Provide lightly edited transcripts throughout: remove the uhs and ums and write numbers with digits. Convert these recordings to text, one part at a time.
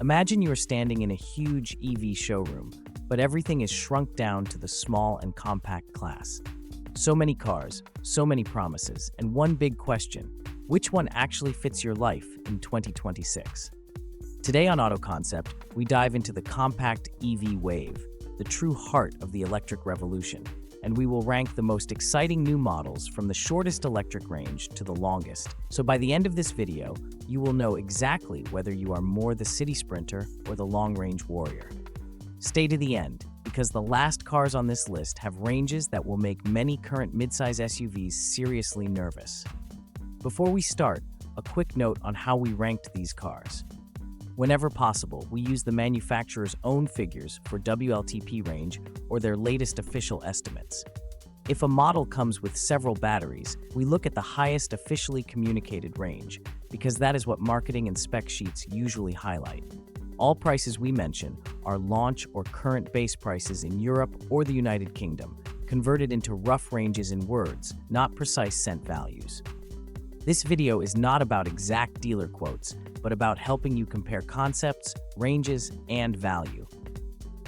Imagine you are standing in a huge EV showroom, but everything is shrunk down to the small and compact class. So many cars, so many promises, and one big question: which one actually fits your life in 2026? Today on Auto Concept, we dive into the compact EV wave, the true heart of the electric revolution, and we will rank the most exciting new models from the shortest electric range to the longest. So by the end of this video, you will know exactly whether you are more the city sprinter or the long-range warrior. Stay to the end, because the last cars on this list have ranges that will make many current midsize SUVs seriously nervous. Before we start, a quick note on how we ranked these cars. Whenever possible, we use the manufacturer's own figures for WLTP range or their latest official estimates. If a model comes with several batteries, we look at the highest officially communicated range, because that is what marketing and spec sheets usually highlight. All prices we mention are launch or current base prices in Europe or the United Kingdom, converted into rough ranges in words, not precise cent values. This video is not about exact dealer quotes, but about helping you compare concepts, ranges, and value.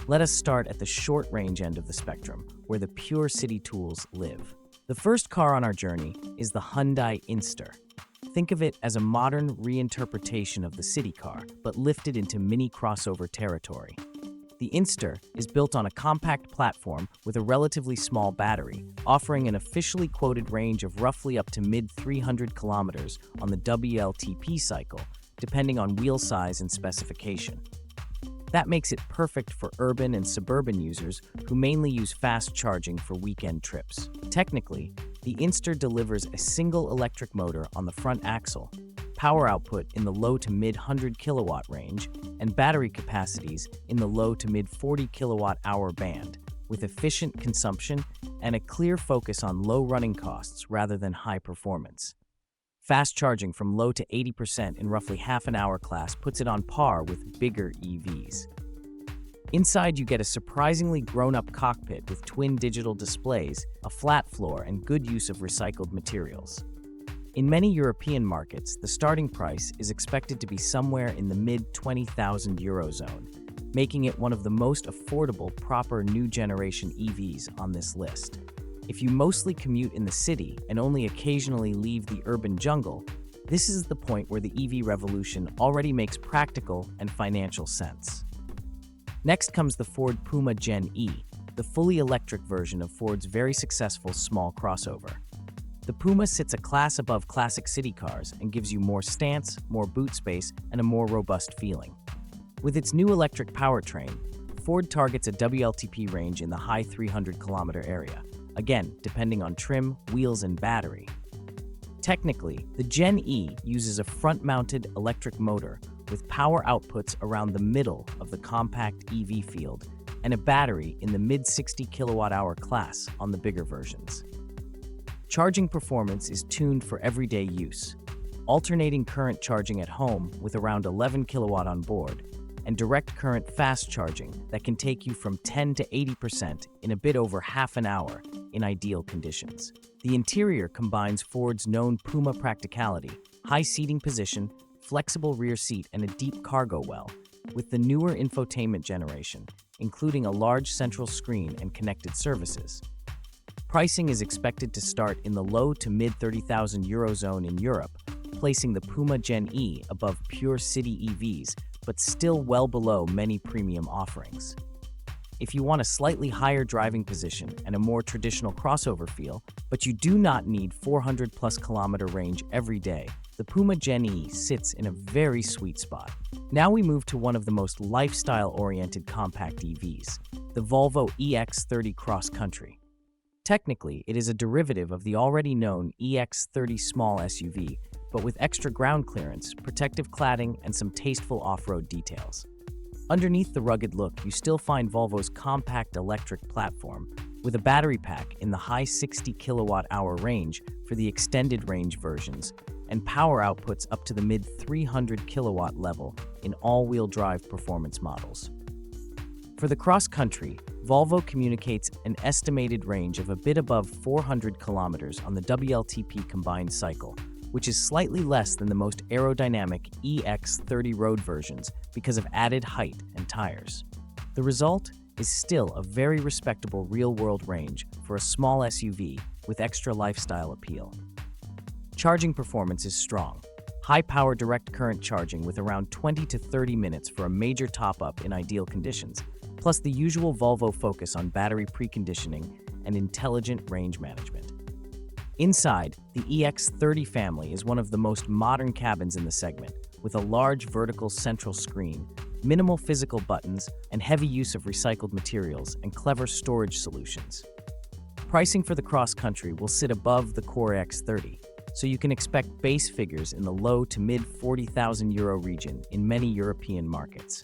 Let us start at the short range end of the spectrum, where the pure city tools live. The first car on our journey is the Hyundai Inster. Think of it as a modern reinterpretation of the city car, but lifted into mini crossover territory. The Inster is built on a compact platform with a relatively small battery, offering an officially quoted range of roughly up to mid-300 kilometers on the WLTP cycle, depending on wheel size and specification. That makes it perfect for urban and suburban users who mainly use fast charging for weekend trips. Technically, the Inster delivers a single electric motor on the front axle, power output in the low to mid 100 kilowatt range, and battery capacities in the low to mid 40 kilowatt hour band, with efficient consumption and a clear focus on low running costs rather than high performance. Fast charging from low to 80% in roughly half an hour class puts it on par with bigger EVs. Inside, you get a surprisingly grown-up cockpit with twin digital displays, a flat floor, and good use of recycled materials. In many European markets, the starting price is expected to be somewhere in the mid-€20,000 zone, making it one of the most affordable proper new generation EVs on this list. If you mostly commute in the city and only occasionally leave the urban jungle, this is the point where the EV revolution already makes practical and financial sense. Next comes the Ford Puma Gen E, the fully electric version of Ford's very successful small crossover. The Puma sits a class above classic city cars and gives you more stance, more boot space, and a more robust feeling. With its new electric powertrain, Ford targets a WLTP range in the high 300-kilometer area, again, depending on trim, wheels, and battery. Technically, the Gen E uses a front-mounted electric motor with power outputs around the middle of the compact EV field and a battery in the mid-60 kilowatt-hour class on the bigger versions. Charging performance is tuned for everyday use, alternating current charging at home with around 11 kilowatt on board, and direct current fast charging that can take you from 10 to 80% in a bit over half an hour in ideal conditions. The interior combines Ford's known Puma practicality, high seating position, flexible rear seat, and a deep cargo well, with the newer infotainment generation, including a large central screen and connected services. Pricing is expected to start in the low to mid €30,000 zone in Europe, placing the Puma Gen E above pure city EVs, but still well below many premium offerings. If you want a slightly higher driving position and a more traditional crossover feel, but you do not need 400-plus kilometer range every day, the Puma Gen E sits in a very sweet spot. Now we move to one of the most lifestyle-oriented compact EVs, the Volvo EX30 Cross Country. Technically, it is a derivative of the already known EX30 small SUV, but with extra ground clearance, protective cladding, and some tasteful off-road details. Underneath the rugged look, you still find Volvo's compact electric platform, with a battery pack in the high 60 kilowatt-hour range for the extended range versions, and power outputs up to the mid-300 kilowatt level in all-wheel drive performance models. For the cross-country, Volvo communicates an estimated range of a bit above 400 kilometers on the WLTP combined cycle, which is slightly less than the most aerodynamic EX30 road versions because of added height and tires. The result is still a very respectable real-world range for a small SUV with extra lifestyle appeal. Charging performance is strong. High-power direct current charging with around 20 to 30 minutes for a major top-up in ideal conditions, plus the usual Volvo focus on battery preconditioning and intelligent range management. Inside, the EX30 family is one of the most modern cabins in the segment, with a large vertical central screen, minimal physical buttons, and heavy use of recycled materials and clever storage solutions. Pricing for the cross-country will sit above the core X30, so you can expect base figures in the low to mid €40,000 region in many European markets.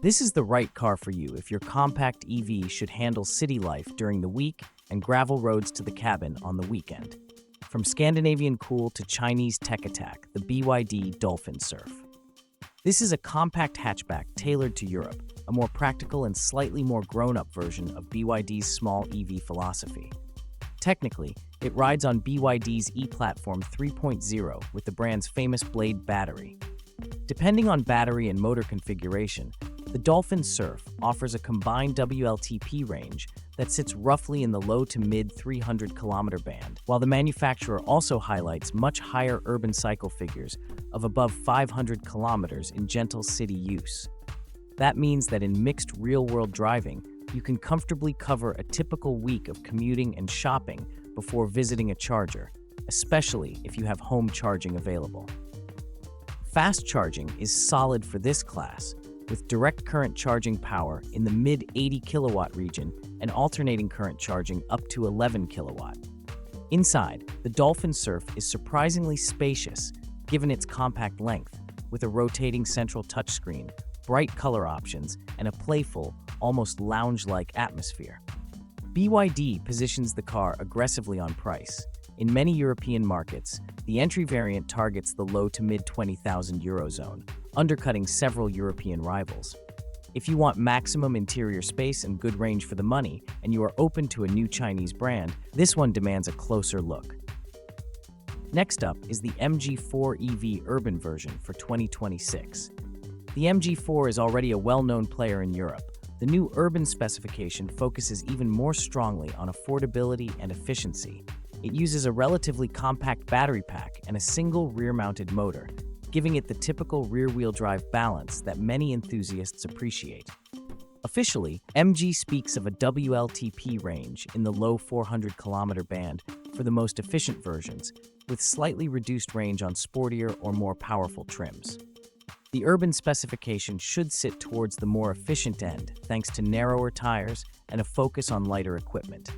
This is the right car for you if your compact EV should handle city life during the week and gravel roads to the cabin on the weekend. From Scandinavian cool to Chinese tech attack, the BYD Dolphin Surf. This is a compact hatchback tailored to Europe, a more practical and slightly more grown-up version of BYD's small EV philosophy. Technically, it rides on BYD's e-Platform 3.0 with the brand's famous Blade battery. Depending on battery and motor configuration, the Dolphin Surf offers a combined WLTP range that sits roughly in the low to mid 300-kilometer band, while the manufacturer also highlights much higher urban cycle figures of above 500 kilometers in gentle city use. That means that in mixed real-world driving, you can comfortably cover a typical week of commuting and shopping before visiting a charger, especially if you have home charging available. Fast charging is solid for this class, with direct current charging power in the mid-80 kilowatt region and alternating current charging up to 11 kilowatt. Inside, the Dolphin Surf is surprisingly spacious given its compact length, with a rotating central touchscreen, bright color options, and a playful, almost lounge-like atmosphere. BYD positions the car aggressively on price. In many European markets, the entry variant targets the low to mid €20,000 zone, undercutting several European rivals. If you want maximum interior space and good range for the money, and you are open to a new Chinese brand, this one demands a closer look. Next up is the MG4 EV Urban version for 2026. The MG4 is already a well-known player in Europe. The new urban specification focuses even more strongly on affordability and efficiency. It uses a relatively compact battery pack and a single rear-mounted motor, giving it the typical rear-wheel drive balance that many enthusiasts appreciate. Officially, MG speaks of a WLTP range in the low 400-kilometer band for the most efficient versions, with slightly reduced range on sportier or more powerful trims. The urban specification should sit towards the more efficient end thanks to narrower tires and a focus on lighter equipment.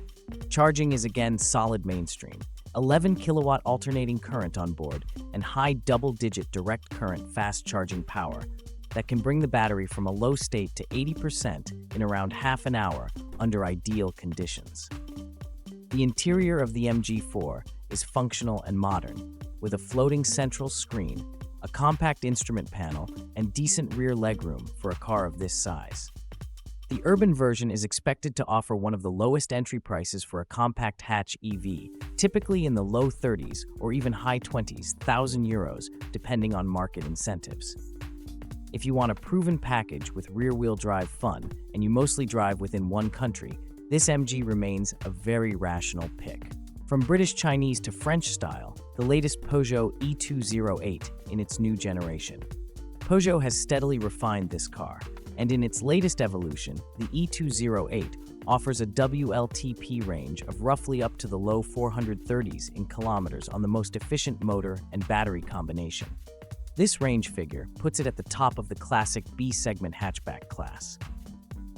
Charging is again solid mainstream. 11 kilowatt alternating current on board and high double-digit direct current fast charging power that can bring the battery from a low state to 80% in around half an hour under ideal conditions. The interior of the MG4 is functional and modern, with a floating central screen, a compact instrument panel, and decent rear legroom for a car of this size. The urban version is expected to offer one of the lowest entry prices for a compact hatch EV, typically in the low 30s or even high 20s thousand euros, depending on market incentives. If you want a proven package with rear-wheel drive fun and you mostly drive within one country, this MG remains a very rational pick. From British Chinese to French style, the latest Peugeot E208 in its new generation. Peugeot has steadily refined this car, and in its latest evolution, the E208 offers a WLTP range of roughly up to the low 430s in kilometers on the most efficient motor and battery combination. This range figure puts it at the top of the classic B-segment hatchback class.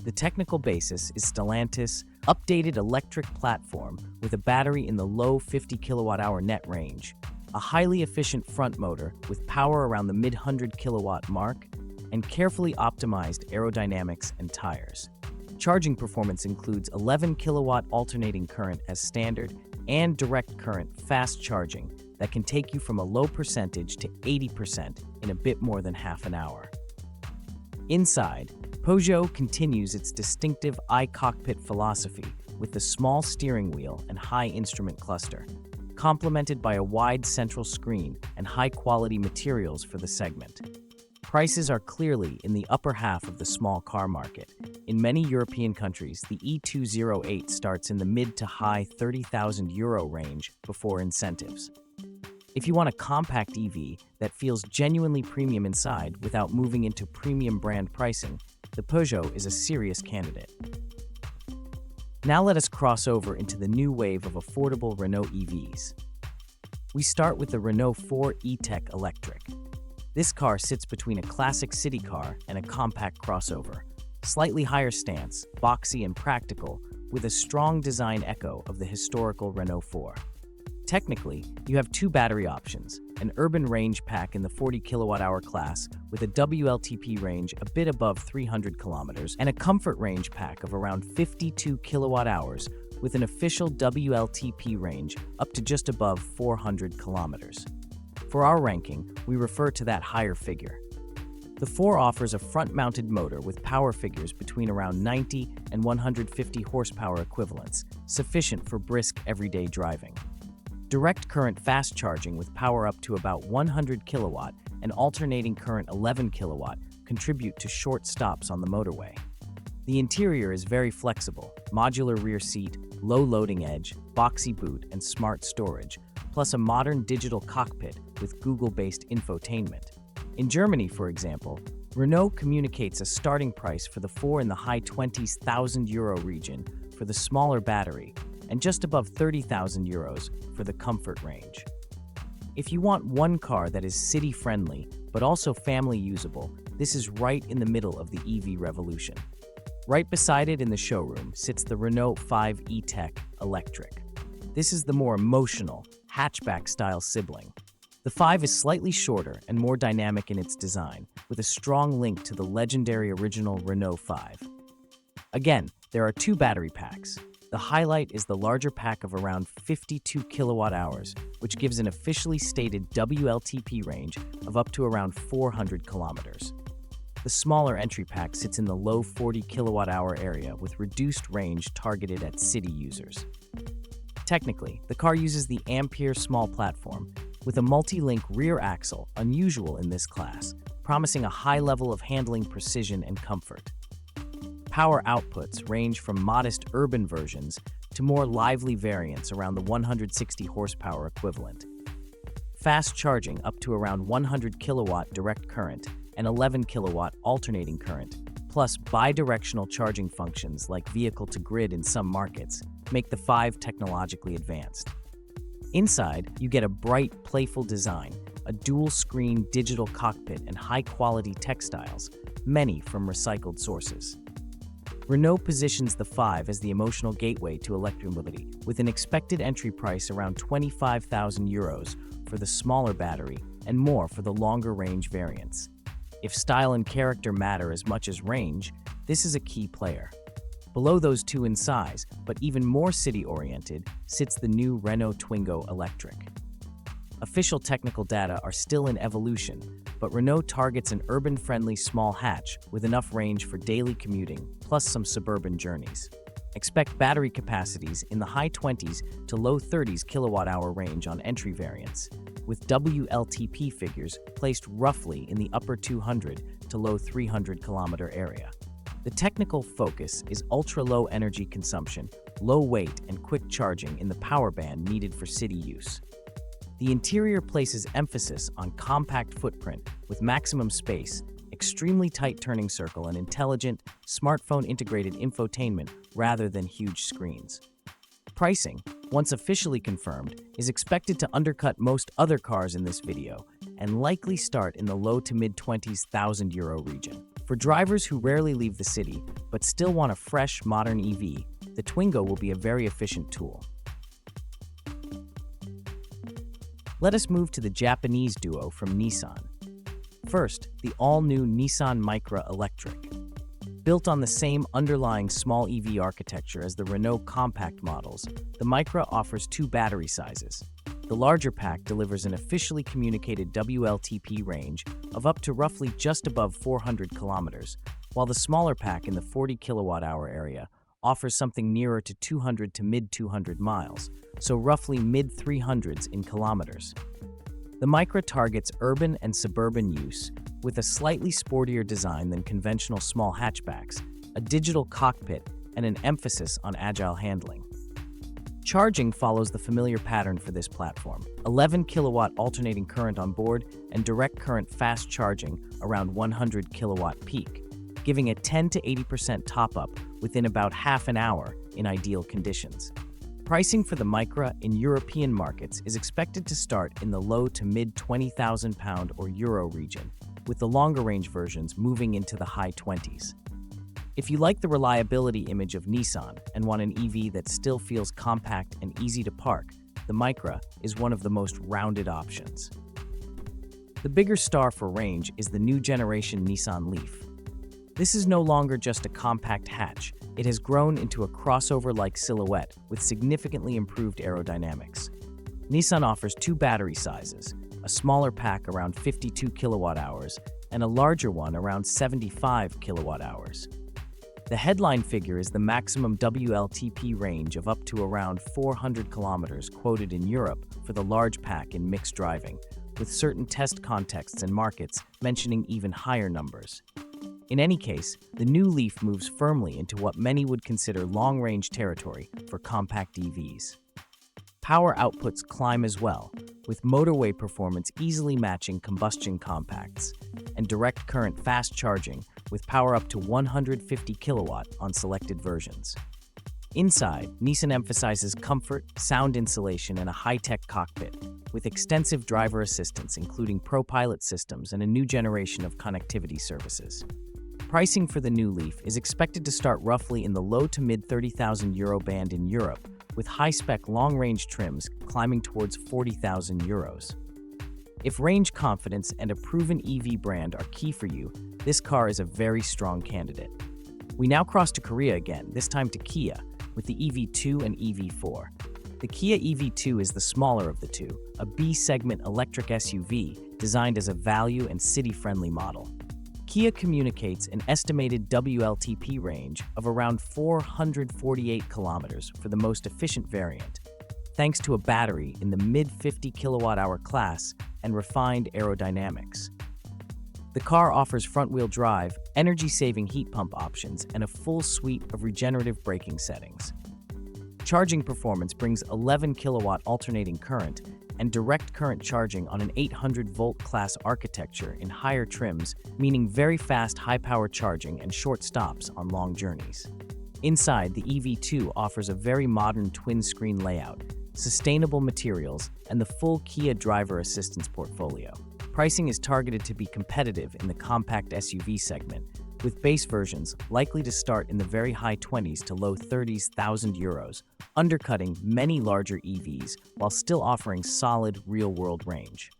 The technical basis is Stellantis' updated electric platform with a battery in the low 50 kilowatt-hour net range, a highly efficient front motor with power around the mid-100 kilowatt mark, and carefully optimized aerodynamics and tires. Charging performance includes 11 kilowatt alternating current as standard and direct current fast charging that can take you from a low percentage to 80% in a bit more than half an hour. Inside, Peugeot continues its distinctive iCockpit philosophy with the small steering wheel and high instrument cluster. complemented by a wide central screen and high-quality materials for the segment. Prices are clearly in the upper half of the small car market. In many European countries, the E208 starts in the mid to high €30,000 range before incentives. If you want a compact EV that feels genuinely premium inside without moving into premium brand pricing, the Peugeot is a serious candidate. Now let us cross over into the new wave of affordable Renault EVs. We start with the Renault 4 E-Tech Electric. This car sits between a classic city car and a compact crossover. Slightly higher stance, boxy and practical, with a strong design echo of the historical Renault 4. Technically, you have two battery options, an urban range pack in the 40 kWh class with a WLTP range a bit above 300 km and a comfort range pack of around 52 kWh with an official WLTP range up to just above 400 km. For our ranking, we refer to that higher figure. The 4 offers a front-mounted motor with power figures between around 90 and 150 horsepower equivalents, sufficient for brisk everyday driving. Direct current fast charging with power up to about 100 kilowatt and alternating current 11 kilowatt contribute to short stops on the motorway. The interior is very flexible, modular rear seat, low loading edge, boxy boot, and smart storage, plus a modern digital cockpit with Google-based infotainment. In Germany, for example, Renault communicates a starting price for the 4 in the high €20,000 region for the smaller battery and just above €30,000 for the comfort range. If you want one car that is city-friendly but also family-usable, this is right in the middle of the EV revolution. Right beside it in the showroom sits the Renault 5 E-Tech Electric. This is the more emotional, hatchback-style sibling. The 5 is slightly shorter and more dynamic in its design, with a strong link to the legendary original Renault 5. Again, there are two battery packs. The highlight is the larger pack of around 52 kilowatt-hours, which gives an officially stated WLTP range of up to around 400 kilometers. The smaller entry pack sits in the low 40 kilowatt-hour area with reduced range targeted at city users. Technically, the car uses the Ampere small platform with a multi-link rear axle, unusual in this class, promising a high level of handling precision and comfort. Power outputs range from modest urban versions to more lively variants around the 160 horsepower equivalent. Fast charging up to around 100 kilowatt direct current and 11 kilowatt alternating current, plus bidirectional charging functions like vehicle-to-grid in some markets, make the 5 technologically advanced. Inside, you get a bright, playful design, a dual-screen digital cockpit, and high-quality textiles, many from recycled sources. Renault positions the 5 as the emotional gateway to electromobility, with an expected entry price around €25,000 for the smaller battery and more for the longer-range variants. If style and character matter as much as range, this is a key player. Below those two in size, but even more city-oriented, sits the new Renault Twingo Electric. Official technical data are still in evolution, but Renault targets an urban-friendly small hatch with enough range for daily commuting, plus some suburban journeys. Expect battery capacities in the high 20s to low 30s kilowatt-hour range on entry variants, with WLTP figures placed roughly in the upper 200 to low 300 kilometer area. The technical focus is ultra-low energy consumption, low weight, and quick charging in the power band needed for city use. The interior places emphasis on compact footprint with maximum space, extremely tight turning circle, and intelligent, smartphone-integrated infotainment rather than huge screens. Pricing, once officially confirmed, is expected to undercut most other cars in this video and likely start in the low to mid-20,000 region. For drivers who rarely leave the city but still want a fresh, modern EV, the Twingo will be a very efficient tool. Let us move to the Japanese duo from Nissan. First, the all-new Nissan Micra Electric. Built on the same underlying small EV architecture as the Renault compact models, the Micra offers two battery sizes. The larger pack delivers an officially communicated WLTP range of up to roughly just above 400 kilometers, while the smaller pack in the 40 kilowatt-hour area offers something nearer to 200 to mid-200 miles, so roughly mid-300s in kilometers. The Micra targets urban and suburban use with a slightly sportier design than conventional small hatchbacks, a digital cockpit, and an emphasis on agile handling. Charging follows the familiar pattern for this platform: 11 kilowatt alternating current on board and direct current fast charging around 100 kilowatt peak, giving a 10 to 80% top-up within about half an hour in ideal conditions. Pricing for the Micra in European markets is expected to start in the low to mid £20,000 or Euro region, with the longer-range versions moving into the high 20s. If you like the reliability image of Nissan and want an EV that still feels compact and easy to park, the Micra is one of the most rounded options. The bigger star for range is the new generation Nissan Leaf. This is no longer just a compact hatch. It has grown into a crossover-like silhouette with significantly improved aerodynamics. Nissan offers two battery sizes, a smaller pack around 52 kilowatt-hours and a larger one around 75 kilowatt-hours. The headline figure is the maximum WLTP range of up to around 400 kilometers quoted in Europe for the large pack in mixed driving, with certain test contexts and markets mentioning even higher numbers. In any case, the new Leaf moves firmly into what many would consider long-range territory for compact EVs. Power outputs climb as well, with motorway performance easily matching combustion compacts, and direct current fast charging with power up to 150 kilowatt on selected versions. Inside, Nissan emphasizes comfort, sound insulation, and a high-tech cockpit, with extensive driver assistance including ProPilot systems and a new generation of connectivity services. Pricing for the new Leaf is expected to start roughly in the low to mid €30,000 band in Europe, with high-spec long-range trims climbing towards €40,000. If range confidence and a proven EV brand are key for you, this car is a very strong candidate. We now cross to Korea again, this time to Kia, with the EV2 and EV4. The Kia EV2 is the smaller of the two, a B-segment electric SUV designed as a value and city-friendly model. Kia communicates an estimated WLTP range of around 448 kilometers for the most efficient variant, thanks to a battery in the mid-50 kilowatt-hour class and refined aerodynamics. The car offers front-wheel drive, energy-saving heat pump options, and a full suite of regenerative braking settings. Charging performance brings 11 kilowatt alternating current and direct current charging on an 800-volt class architecture in higher trims, meaning very fast high-power charging and short stops on long journeys. Inside, the EV2 offers a very modern twin-screen layout, sustainable materials, and the full Kia driver assistance portfolio. Pricing is targeted to be competitive in the compact SUV segment, with base versions likely to start in the very high 20s to low 30s thousand euros, undercutting many larger EVs while still offering solid real-world range.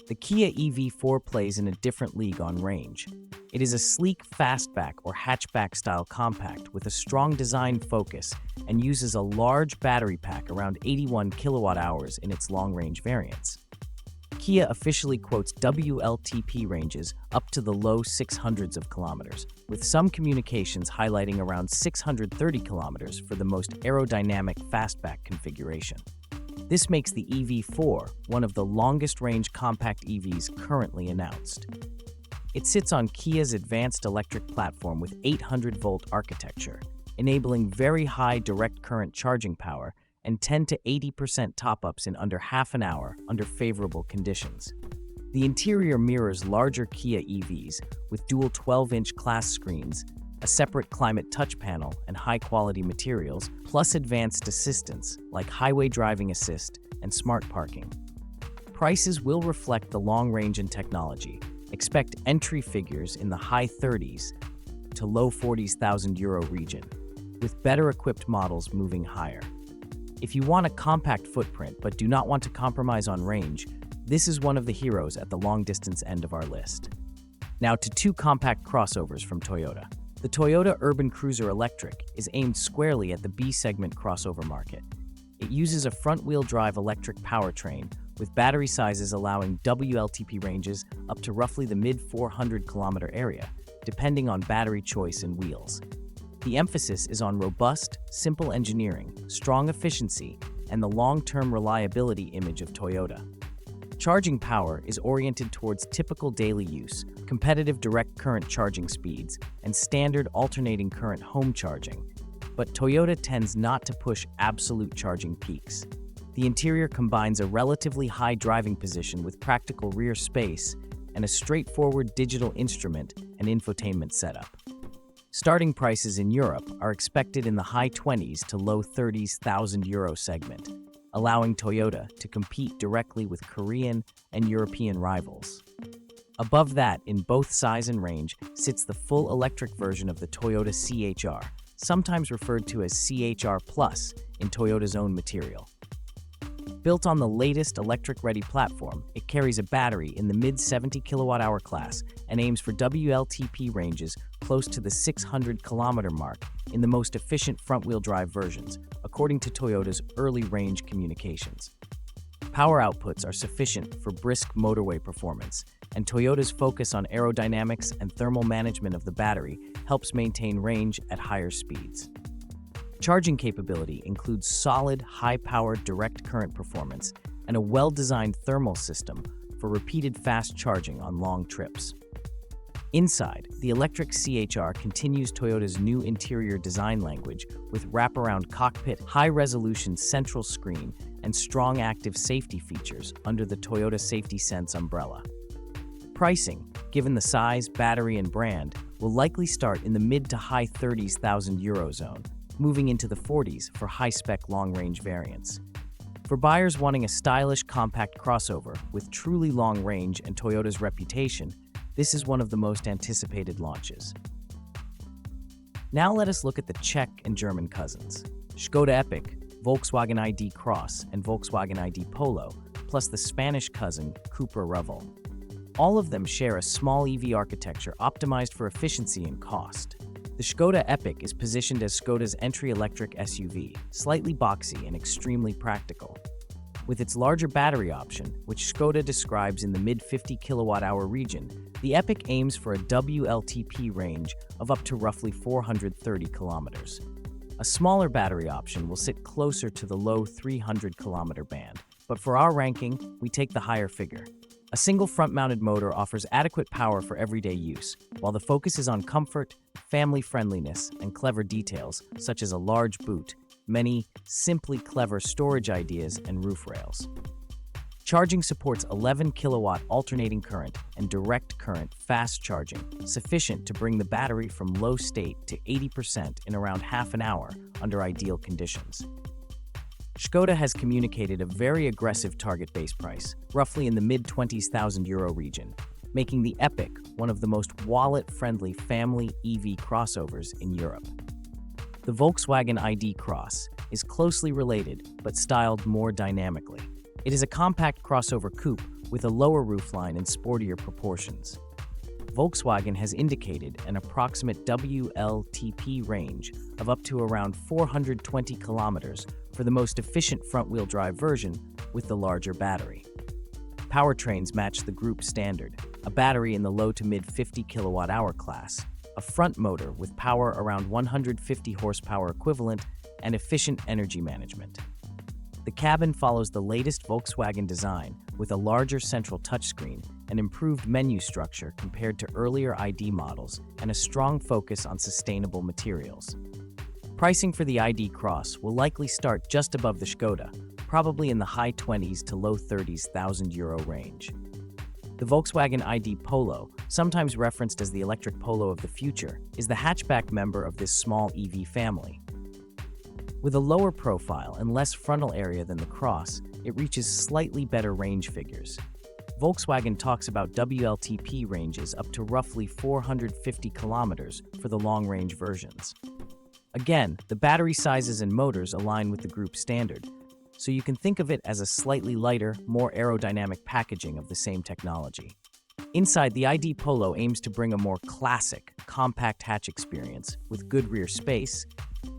The Kia EV4 plays in a different league on range. It is a sleek fastback or hatchback-style compact with a strong design focus and uses a large battery pack around 81 kilowatt-hours in its long-range variants. Kia officially quotes WLTP ranges up to the low 600s of kilometers, with some communications highlighting around 630 kilometers for the most aerodynamic fastback configuration. This makes the EV4 one of the longest-range compact EVs currently announced. It sits on Kia's advanced electric platform with 800-volt architecture, enabling very high direct current charging power and 10 to 80% top-ups in under half an hour under favorable conditions. The interior mirrors larger Kia EVs with dual 12-inch class screens, a separate climate touch panel, and high-quality materials, plus advanced assistance like highway driving assist and smart parking. Prices will reflect the long range and technology. Expect entry figures in the high 30s to low 40s thousand euro region, with better equipped models moving higher. If you want a compact footprint but do not want to compromise on range, this is one of the heroes at the long-distance end of our list. Now to two compact crossovers from Toyota. The Toyota Urban Cruiser Electric is aimed squarely at the B-segment crossover market. It uses a front-wheel drive electric powertrain with battery sizes allowing WLTP ranges up to roughly the mid-400 kilometer area, depending on battery choice and wheels. The emphasis is on robust, simple engineering, strong efficiency, and the long-term reliability image of Toyota. Charging power is oriented towards typical daily use, competitive direct current charging speeds, and standard alternating current home charging. But Toyota tends not to push absolute charging peaks. The interior combines a relatively high driving position with practical rear space and a straightforward digital instrument and infotainment setup. Starting prices in Europe are expected in the high 20s to low 30s thousand euro segment, allowing Toyota to compete directly with Korean and European rivals. Above that, in both size and range, sits the full electric version of the Toyota CHR, sometimes referred to as CHR Plus in Toyota's own material. Built on the latest electric-ready platform, it carries a battery in the mid-70 kWh class and aims for WLTP ranges close to the 600 km mark in the most efficient front-wheel drive versions, according to Toyota's early range communications. Power outputs are sufficient for brisk motorway performance, and Toyota's focus on aerodynamics and thermal management of the battery helps maintain range at higher speeds. Charging capability includes solid, high-powered direct current performance and a well-designed thermal system for repeated fast charging on long trips. Inside, the electric CHR continues Toyota's new interior design language with wraparound cockpit, high-resolution central screen, and strong active safety features under the Toyota Safety Sense umbrella. Pricing, given the size, battery, and brand, will likely start in the mid to high 30s thousand euro zone, moving into the 40s for high-spec long-range variants. For buyers wanting a stylish compact crossover with truly long range and Toyota's reputation, this is one of the most anticipated launches. Now let us look at the Czech and German cousins. Skoda Epiq, Volkswagen ID.Cross, and Volkswagen ID.Polo, plus the Spanish cousin Cupra Raval. All of them share a small EV architecture optimized for efficiency and cost. The Skoda Epiq is positioned as Skoda's entry electric SUV, slightly boxy and extremely practical. With its larger battery option, which Skoda describes in the mid-50 kWh region, the Epiq aims for a WLTP range of up to roughly 430 kilometers. A smaller battery option will sit closer to the low 300 kilometer band, but for our ranking, we take the higher figure. A single front-mounted motor offers adequate power for everyday use, while the focus is on comfort, family friendliness, and clever details, such as a large boot, many simply clever storage ideas, and roof rails. Charging supports 11 kilowatt alternating current and direct current fast charging, sufficient to bring the battery from low state to 80% in around half an hour under ideal conditions. Skoda has communicated a very aggressive target base price, roughly in the mid-20s thousand euro region, making the Epiq one of the most wallet-friendly family EV crossovers in Europe. The Volkswagen ID.Cross is closely related but styled more dynamically. It is a compact crossover coupe with a lower roofline and sportier proportions. Volkswagen has indicated an approximate WLTP range of up to around 420 kilometers for the most efficient front-wheel drive version with the larger battery. Powertrains match the group standard, a battery in the low to mid 50 kilowatt-hour class, a front motor with power around 150 horsepower equivalent, and efficient energy management. The cabin follows the latest Volkswagen design with a larger central touchscreen, an improved menu structure compared to earlier ID models, and a strong focus on sustainable materials. Pricing for the ID.Cross will likely start just above the Skoda, probably in the high 20s to low 30s thousand euro range. The Volkswagen ID.Polo, sometimes referenced as the electric Polo of the future, is the hatchback member of this small EV family. With a lower profile and less frontal area than the Cross, it reaches slightly better range figures. Volkswagen talks about WLTP ranges up to roughly 450 kilometers for the long-range versions. Again, the battery sizes and motors align with the group standard, so you can think of it as a slightly lighter, more aerodynamic packaging of the same technology. Inside, the ID.Polo aims to bring a more classic, compact hatch experience with good rear space,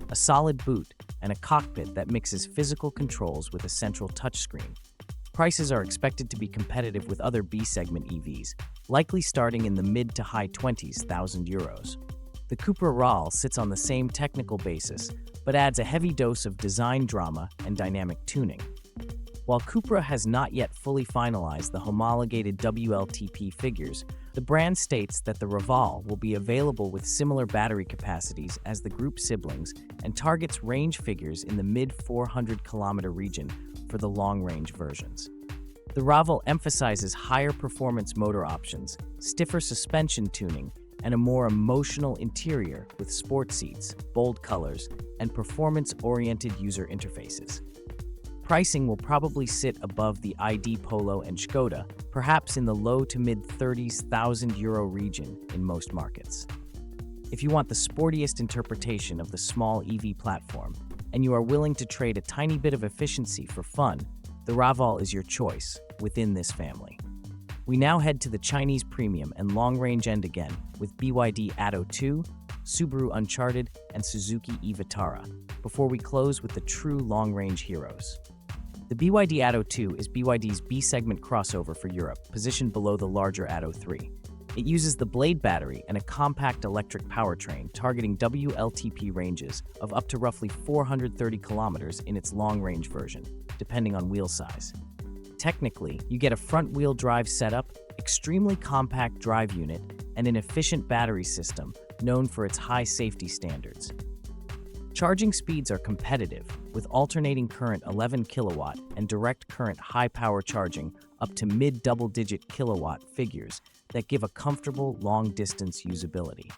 a solid boot, and a cockpit that mixes physical controls with a central touchscreen. Prices are expected to be competitive with other B-segment EVs, likely starting in the mid to high 20s thousand euros. The Cupra Raval sits on the same technical basis, but adds a heavy dose of design drama and dynamic tuning. While Cupra has not yet fully finalized the homologated WLTP figures, the brand states that the Raval will be available with similar battery capacities as the group siblings and targets range figures in the mid-400-kilometer region for the long-range versions. The Raval emphasizes higher performance motor options, stiffer suspension tuning, and a more emotional interior with sport seats, bold colors, and performance-oriented user interfaces. Pricing will probably sit above the ID.Polo and Skoda, perhaps in the low to mid-30,000 euro region in most markets. If you want the sportiest interpretation of the small EV platform, and you are willing to trade a tiny bit of efficiency for fun, the Raval is your choice within this family. We now head to the Chinese premium and long-range end again with BYD Atto 2, Subaru Uncharted, and Suzuki eVitara, before we close with the true long-range heroes. The BYD Atto 2 is BYD's B-segment crossover for Europe, positioned below the larger Atto 3. It uses the Blade battery and a compact electric powertrain targeting WLTP ranges of up to roughly 430 kilometers in its long-range version, depending on wheel size. Technically, you get a front-wheel drive setup, extremely compact drive unit, and an efficient battery system known for its high safety standards. Charging speeds are competitive, with alternating current 11 kilowatt and direct current high-power charging up to mid-double-digit kilowatt figures that give a comfortable long-distance usability.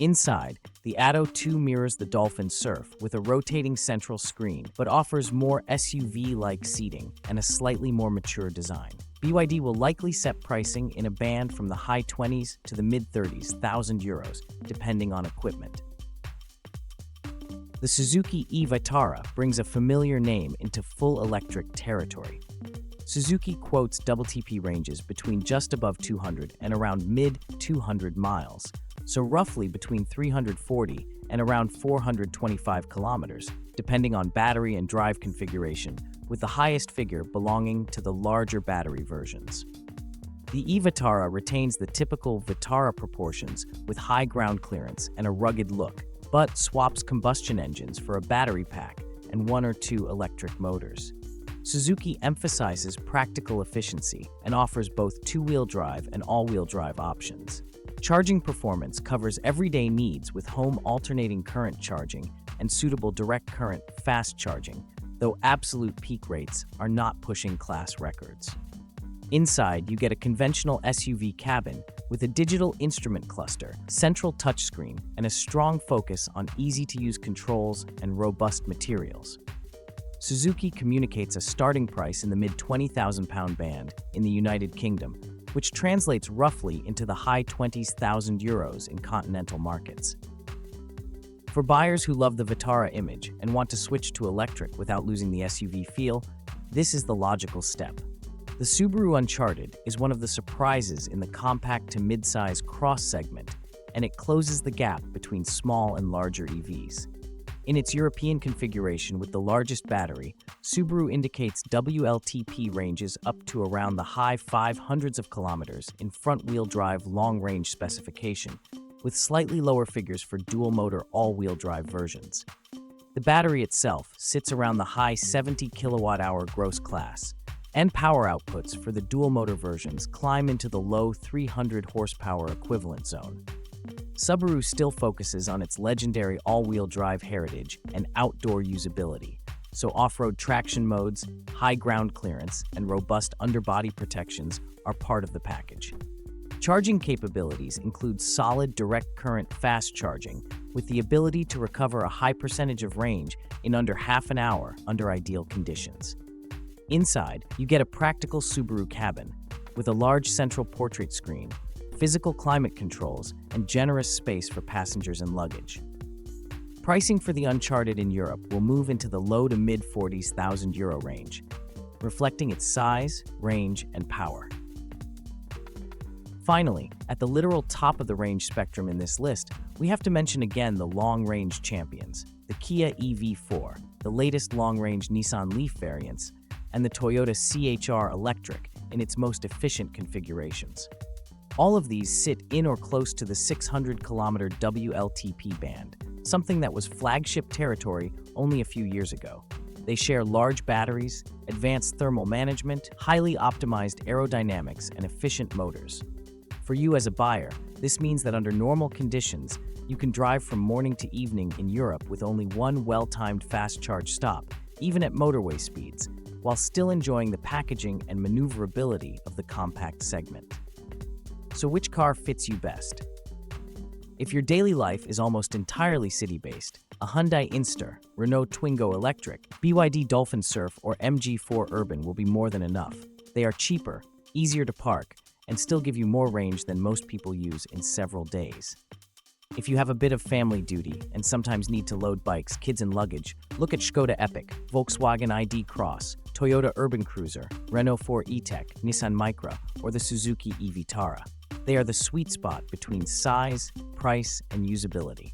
Inside, the Atto 2 mirrors the Dolphin Surf with a rotating central screen, but offers more SUV-like seating and a slightly more mature design. BYD will likely set pricing in a band from the high 20s to the mid-30,000 euros, depending on equipment. The Suzuki eVitara brings a familiar name into full electric territory. Suzuki quotes WLTP ranges between just above 200 and around mid-200 miles, so roughly between 340 and around 425 kilometers, depending on battery and drive configuration, with the highest figure belonging to the larger battery versions. The eVitara retains the typical Vitara proportions with high ground clearance and a rugged look, but swaps combustion engines for a battery pack and one or two electric motors. Suzuki emphasizes practical efficiency and offers both two-wheel drive and all-wheel drive options. Charging performance covers everyday needs with home alternating current charging and suitable direct current fast charging, though absolute peak rates are not pushing class records. Inside, you get a conventional SUV cabin with a digital instrument cluster, central touchscreen, and a strong focus on easy-to-use controls and robust materials. Suzuki communicates a starting price in the mid-£20,000 band in the United Kingdom, which translates roughly into the high 20,000 euros in continental markets. For buyers who love the Vitara image and want to switch to electric without losing the SUV feel, this is the logical step. The Subaru Uncharted is one of the surprises in the compact to mid-size cross segment, and it closes the gap between small and larger EVs. In its European configuration with the largest battery, Subaru indicates WLTP ranges up to around the high 500s of kilometers in front-wheel drive long-range specification, with slightly lower figures for dual-motor all-wheel drive versions. The battery itself sits around the high 70 kilowatt-hour gross class, and power outputs for the dual-motor versions climb into the low 300 horsepower equivalent zone. Subaru still focuses on its legendary all-wheel drive heritage and outdoor usability, so off-road traction modes, high ground clearance, and robust underbody protections are part of the package. Charging capabilities include solid direct current fast charging, with the ability to recover a high percentage of range in under half an hour under ideal conditions. Inside, you get a practical Subaru cabin, with a large central portrait screen, physical climate controls, and generous space for passengers and luggage. Pricing for the Uncharted in Europe will move into the low to mid-40,000 euro range, reflecting its size, range, and power. Finally, at the literal top of the range spectrum in this list, we have to mention again the long-range champions, the Kia EV4, the latest long-range Nissan Leaf variants, and the Toyota CHR Electric in its most efficient configurations. All of these sit in or close to the 600-kilometer WLTP band, something that was flagship territory only a few years ago. They share large batteries, advanced thermal management, highly optimized aerodynamics, and efficient motors. For you as a buyer, this means that under normal conditions, you can drive from morning to evening in Europe with only one well-timed fast charge stop, even at motorway speeds, while still enjoying the packaging and maneuverability of the compact segment. So which car fits you best? If your daily life is almost entirely city-based, a Hyundai Inster, Renault Twingo Electric, BYD Dolphin Surf, or MG4 Urban will be more than enough. They are cheaper, easier to park, and still give you more range than most people use in several days. If you have a bit of family duty and sometimes need to load bikes, kids, and luggage, look at Skoda Epiq, Volkswagen ID.Cross, Toyota Urban Cruiser, Renault 4 E-Tech, Nissan Micra, or the Suzuki eVitara. They are the sweet spot between size, price, and usability.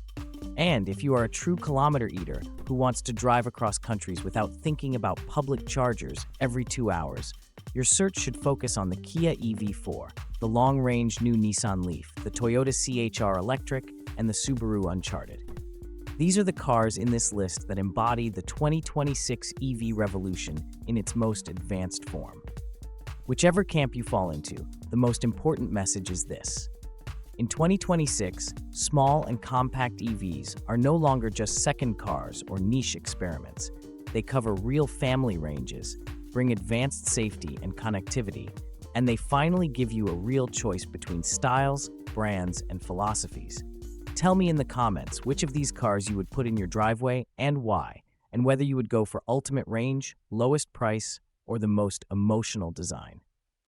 And if you are a true kilometer eater who wants to drive across countries without thinking about public chargers every 2 hours, your search should focus on the Kia EV4, the long-range new Nissan Leaf, the Toyota CHR Electric, and the Subaru Uncharted. These are the cars in this list that embody the 2026 EV revolution in its most advanced form. Whichever camp you fall into, the most important message is this. In 2026, small and compact EVs are no longer just second cars or niche experiments. They cover real family ranges, bring advanced safety and connectivity, and they finally give you a real choice between styles, brands, and philosophies. Tell me in the comments which of these cars you would put in your driveway and why, and whether you would go for ultimate range, lowest price, or the most emotional design.